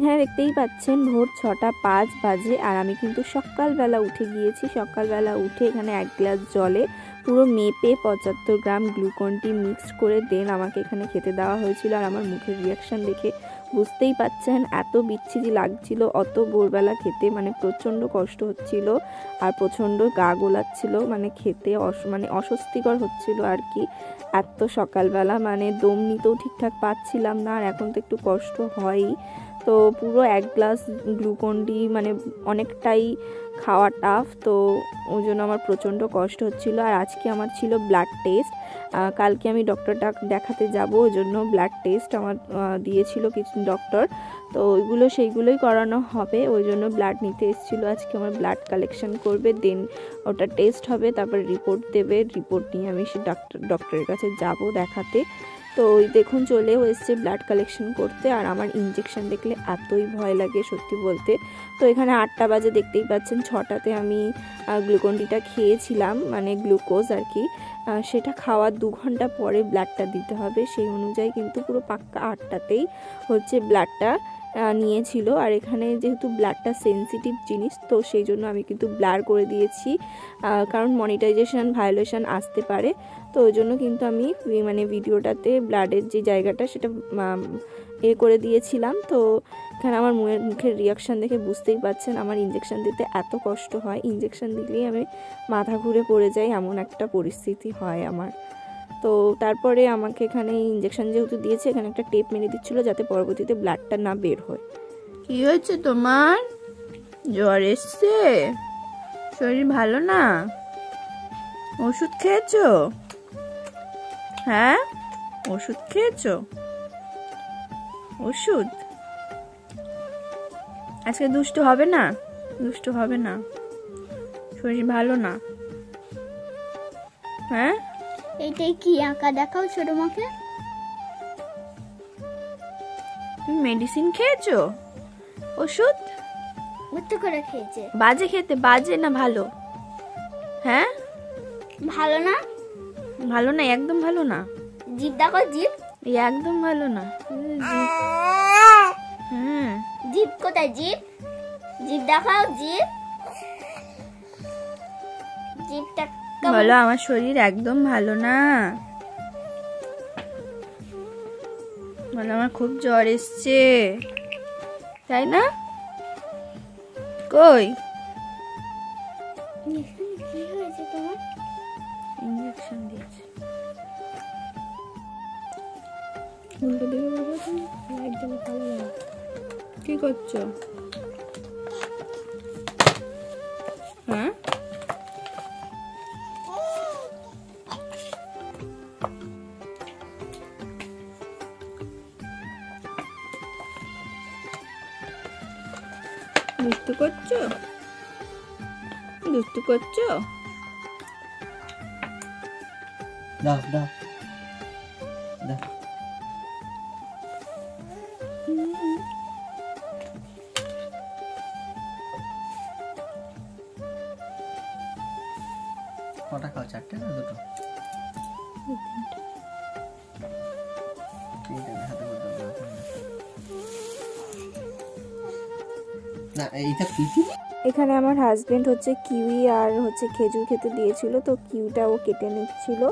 এখানে দেখতেই পাচ্ছেন ভোর 6:05 বাজে, আর আমি কিন্তু সকালবেলা উঠে গিয়েছি। সকালবেলা উঠে এখানে 1 গ্লাস জলে পুরো মেপে 75 গ্রাম গ্লুকন ডি মিক্সড করে দেন আমাকে এখানে খেতে দেওয়া হয়েছিল। আর আমার মুখের রিয়াকশান দেখে বুঝতেই পাচ্ছেন এত বিচ্ছিরি লাগছিল অত ভোরবেলা খেতে, মানে প্রচণ্ড কষ্ট হচ্ছিল আর প্রচণ্ড গা গোলাচ্ছিল, মানে খেতে মানে অস্বস্তিকর হচ্ছিল আর কি। এত সকালবেলা মানে দম নিতেও ঠিকঠাক পাচ্ছিলাম না, আর এখন তো একটু কষ্ট হয়ই। তো পুরো 1 গ্লাস গ্লুকন ডি মানে অনেকটাই খাওয়া টাফ, তো ওই জন্য আমার প্রচণ্ড কষ্ট হচ্ছিল। আর আজকে আমার ছিল ব্লাড টেস্ট, কালকে আমি ডক্টরটা দেখাতে যাব, ওই জন্য ব্লাড টেস্ট আমার দিয়েছিল কিছু ডক্টর, তো সেইগুলোই করানো হবে, ওই জন্য ব্লাড নিতে এসেছিলো। আজকে আমার ব্লাড কালেকশন করবে, দেন ওটা টেস্ট হবে, তারপর রিপোর্ট দেবে, রিপোর্ট নিয়ে আমি সে ডক্টরের কাছে যাব দেখাতে। তো ওই দেখুন চলেও এসছে ব্লাড কালেকশন করতে। আর আমার ইনজেকশন দেখলে এতই ভয় লাগে সত্যি বলতে। তো এখানে 8টা বাজে দেখতেই পাচ্ছেন, 6টাতে আমি গ্লুকন ডিটা খেয়েছিলাম, মানে গ্লুকোজ আর কি, সেটা খাওয়ার 2 ঘন্টা পরে ব্লাডটা দিতে হবে, সেই অনুযায়ী কিন্তু পুরো পাক্কা 8টাতেই হচ্ছে ব্লাডটা নিয়েছিল। আর এখানে যেহেতু ব্লাডটা সেন্সিটিভ জিনিস, তো সেই জন্য আমি কিন্তু ব্লার করে দিয়েছি, কারণ মনিটাইজেশন ভায়োলেশন আসতে পারে, তো ওই জন্য কিন্তু আমি মানে ভিডিওটাতে ব্লাডের যে জায়গাটা সেটা করে দিয়েছিলাম। তো এখানে আমার মুখের রিয়াকশান দেখে বুঝতেই পাচ্ছেন আমার ইনজেকশন দিতে এত কষ্ট হয়, ইনজেকশন দিলেই আমি মাথা ঘুরে পড়ে যাই, এমন একটা পরিস্থিতি হয় আমার। তো তারপরে আমাকে এখানে ইনজেকশন যেহেতু দিয়েছে, এখানে একটা টেপ মেরে দিচ্ছিলো যাতে পরবর্তীতে ব্লাডটা না বের হয়। কি হয়েছে তোমার? জ্বর এসছে? শরীর ভালো না? ওষুধ খেয়েছো? হ্যাঁ, ওষুধ খেয়েছো? ওষুধ আজকে দুষ্টু হবে না? দুষ্টু হবে না, শরীর ভালো না। হ্যাঁ, এইটাই কি আঁকা দেখাও ছোট মাকে। তুমি মেডিসিন খেয়েছো? ওষুধ মতো করে খেয়েছে। বাজে খেতে, বাজে না ভালো? হ্যাঁ, ভালো না, ভালো না, একদম ভালো না। জিভ দেখো, জিভ একদম ভালো না। জিভ কোথায়? জিভ, জিভ দেখাও, জিভ, জিভটা বলো আমার শরীর একদম ভালো না। বলো আমার খুব জ্বর এসছে, তাই না? কই কি হয়েছে তোমার? ইনজেকশন দিয়েছে। উল্টো দিকে বলবো, তুমি লাইট জ্বালা ভালো লাগে। কি করছো? হ্যাঁ, দুষ্টু করছো? দুষ্টু করছো? দাও দাও দাও। কটা খাও? 4টে না 2টো? না এইটা কি? এখানে আমার হাজবেন্ড হচ্ছে কিউই আর হচ্ছে খেজুর খেতে দিয়েছিল, তো কিউটা ও কেটে নিচ্ছিল।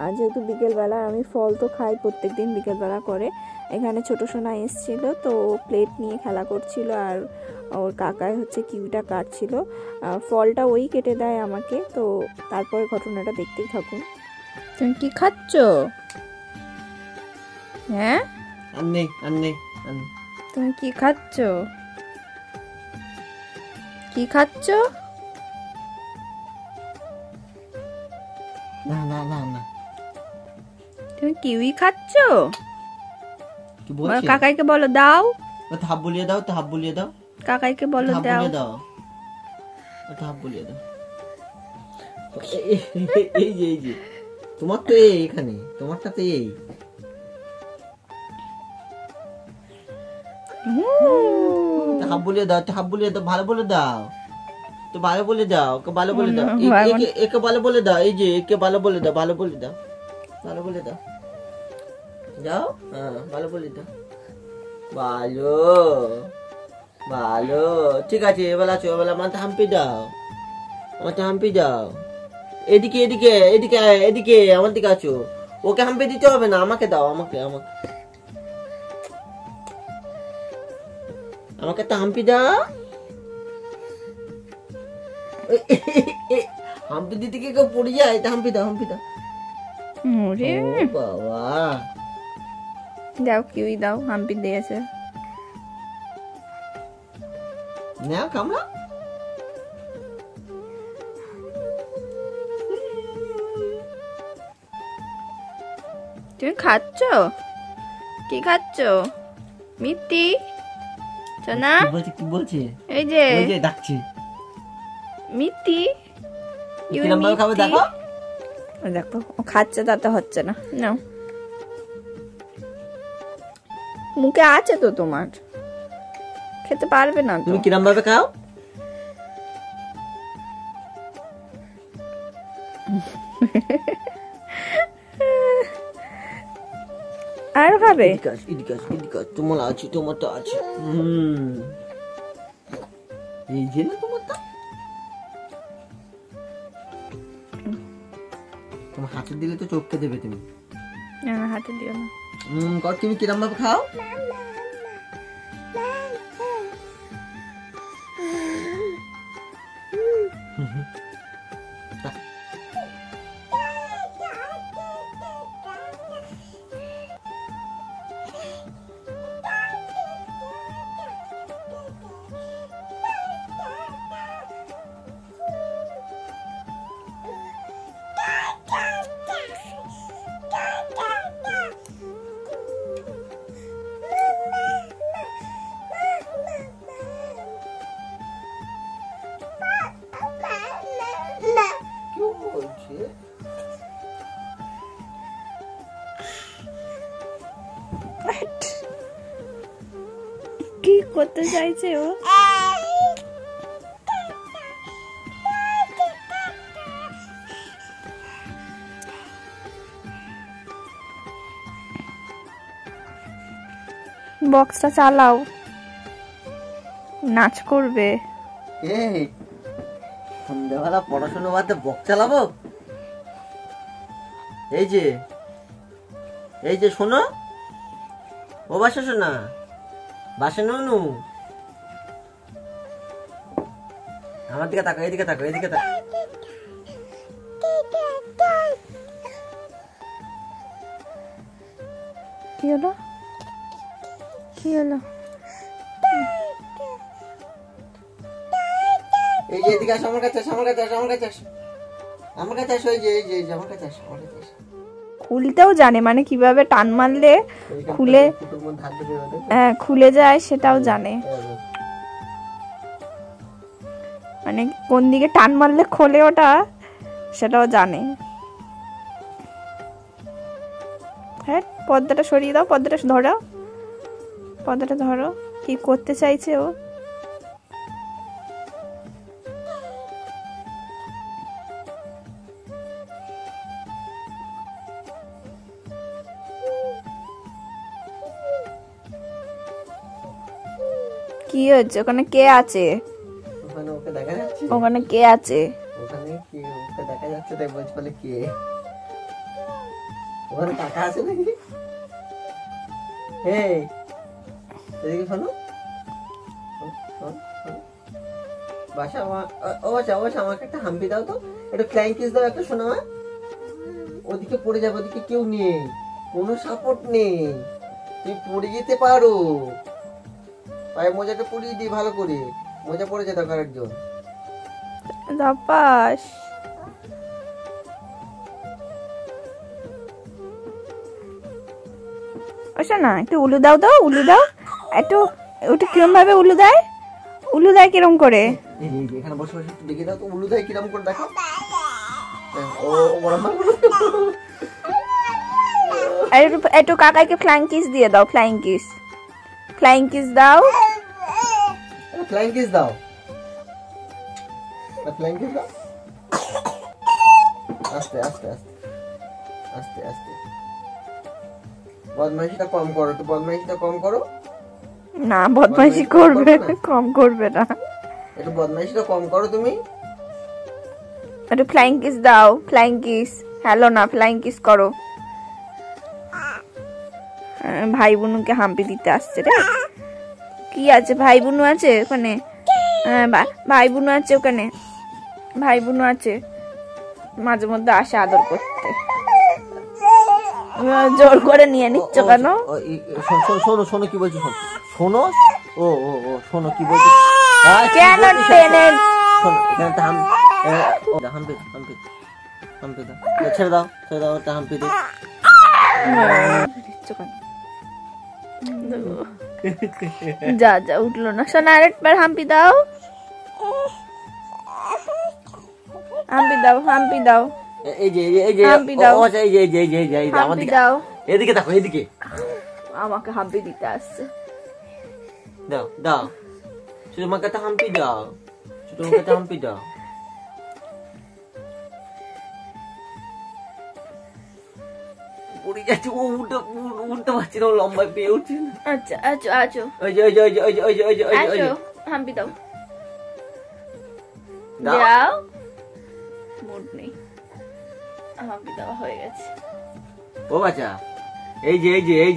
আর যেহেতু বিকেলবেলা আমি ফল তো খাই প্রত্যেকদিন বিকেলবেলা করে, এখানে ছোট সোনা এসেছিল, তো প্লেট নিয়ে খেলা করছিল আর ওর কাকায় হচ্ছে কিউটা কাটছিল। ফলটা ওই কেটে দেয় আমাকে, তো তারপরে ঘটনাটা দেখতেই থাকুন। তুমি কি খাচ্ছ? হ্যাঁ, তুমি কি খাচ্ছ? কি খাচ্ছ? না না না না, তুমি কিউই খাচ্ছ? কি বলছিস? কাকাইকে বলো দাও। ওটা হাফ বলিয়ে দাও, তো হাফ বলিয়ে দাও। কাকাইকে বলো দাও। ওটা হাফ বলিয়ে দাও। এই যে এই যে তোমার তো এইখানে, তোমারটা তো এই। হাফ বলিয়ে দাও, হাফ বলিয়ে দাও, ভালো বলে দাও, তো ভালো বলে দাও, ওকে ভালো বলে দাও, একে ভালো বলে দাও, এই যে একে ভালো বলে দাও, ভালো বলে দাও, ভালো বলে দাও, যাও, হ্যাঁ ভালো বলে দাও, ভালো ভালো, ঠিক আছে। এবার আছো, এবার আমাকে হাম্পি দাও, আমাকে হাম্পি দাও। এদিকে এদিকে এদিকে এদিকে আমার দিকে আছো। ওকে হাম্পি দিতে হবে না, আমাকে দাও, আমাকে আমাকে আমাকে একটা হাম্পি দাও। হাম্পি দিতে কি কেউ পড়ে যায়? এটা হাম্পি দাও, হাম্পি দাও। ওরে ও বাবা, দাও, কিউই দাও, হাম্পি দিয়েছে। নাও কামড়া। তুমি খাচ্ছ? কি খাচ্ছ মিত্তি? সোনা, কি বলছে, কি বলছে? এই যে ওই যে ডাকছে। মিত্তি, কিরম ভাবে খাবে দেখো। ও দেখো, ও খাচ্ছে, তাতে হচ্ছে না। নাও, মুখে আছে তো তোমার, খেতে পারবে না তো। তুমি কিরম ভাবে খাও? আর খাবে? তোমার আছে, তোমার তো আছে। এই যে না তোমারটা, তোমার হাতে দিলে তো চোখকে দেবে তুমি। না, হাতে দিও না। তুমি কিরম ভাবে খাও? কি বলছে? কি করতে চাইছে ও? বক্সটা চালাও, নাচ করবে। এই সন্ধ্যাবেলা পড়াশোনা বাদে বক চালাবো? এই যে, এই যে শোনো, ও বাসা শোনা, বাসা নুনু, আমার দিকে তাকো, এদিকে তাকো, এদিকে তাকো। কি হলো? কি হলো? এই যে এদিকে আসো, আমার কাছে আসো, আমার কাছে আসো, আমার কাছে আসো, আমার কাছে আসো। এই যে, এই যে, এই যে আমার কাছে আসো, আমার কাছে আসো। খুলতেও জানে, মানে কিভাবে টান মারলে খুলে, ফুটোর মধ্যে হাত ঢুকিয়ে দাও, দেখো। হ্যাঁ, খুলে যায় সেটাও জানে, মানে কোন দিকে টান মারলে খোলে ওটা, সেটাও জানে। হ্যাঁ, পর্দাটা সরিয়ে দাও, পর্দাটা ধরো, পর্দাটা ধরো। কি করতে চাইছে ও? কি হচ্ছে? ওখানে কে আছে? ওখানে ওকে দেখা যাচ্ছে, ওখানে কে আছে? ওখানে কি ওকে দেখা যাচ্ছে, তাই বলছি বলে কে? ওখানে কাকা আছে নাকি? এই এদিকে শোনো, বাসা ও বাসা, ও বাসা, আমাকে একটা হাম্পি দাও তো, একটু ফ্লাইং কিস দাও একটা। শোনো, ওদিকে পড়ে যাবে, ওদিকে কেউ নেই, কোনো সাপোর্ট নেই, তুমি পড়ে যেতে পারো। পায়ে মোজাটা পরিয়ে দিই ভালো করে, মোজা পড়ে যেতে পারে একজন। দাপাস, ওসা না, একটু উলু দাও তো, উলু দাও একটু। ওটা কিরম ভাবে উলু দেয়? উলু দেয় কিরম করে? এই যে এখানে বসে বসে একটু দেখে দাও তো, উলু দেয় কিরম করে দেখো। ও বড় মা, একটু কাকাইকে ফ্লাইং কিস দিয়ে দাও, ফ্লাইং কিস, ফ্লাইং কিস দাও, ফ্লাইং কিস দাও, ফ্লাইং কিস দাও। আস্তে আস্তে আস্তে আস্তে আস্তে, বদমাইশিটা কম করো, তো বদমাইশিটা কম করো। না বদমাইশি করবে, কম করবে না। একটু বদমাইশিটা কম করো তুমি। একটু ফ্লাইং কিস দাও, ফ্লাইং কিস। হ্যালো না, ফ্লাইং কিস করো। ভাই বোনুকে হাম্পি দিতে আসছে রে। কি আছে, ভাই বোনু আছে ওখানে? হ্যাঁ ভাই বোনু আছে ওখানে, ভাই বোনু আছে, মাঝে মধ্যে আসে আদর করতে। জোর করে নিয়ে নিচ্ছ কেন? শোনো শোনো কি বলছি, শোনো। ও ও ও শোনো কি বলছি। কেন টেনে? শোনো এখানে তো হাম্পি দাও, ছেড়ে দাও ওটা হাম্পি দে। যা যা উঠলো না। শোনা আরেকবার হাম্পি দাও, হাম্পি দাও। এই যে হাম্পি দাও, আমাদের দাও। এদিকে দেখো, এদিকে আমাকে হাম্পি দিতে আসছে। দাও শুধু আমাকে একটা হাম্পি দাও, পড়ে যাচ্ছে ও, উঠতে পারছি না, লম্বায় পেয়ে উঠছে না। আচ্ছা আছো ওই যে হাম্পি দাও। দাও। দাও, মুড নেই। হাম্পি দেওয়া হয়ে গেছে। ও বাচ্চা, এই যে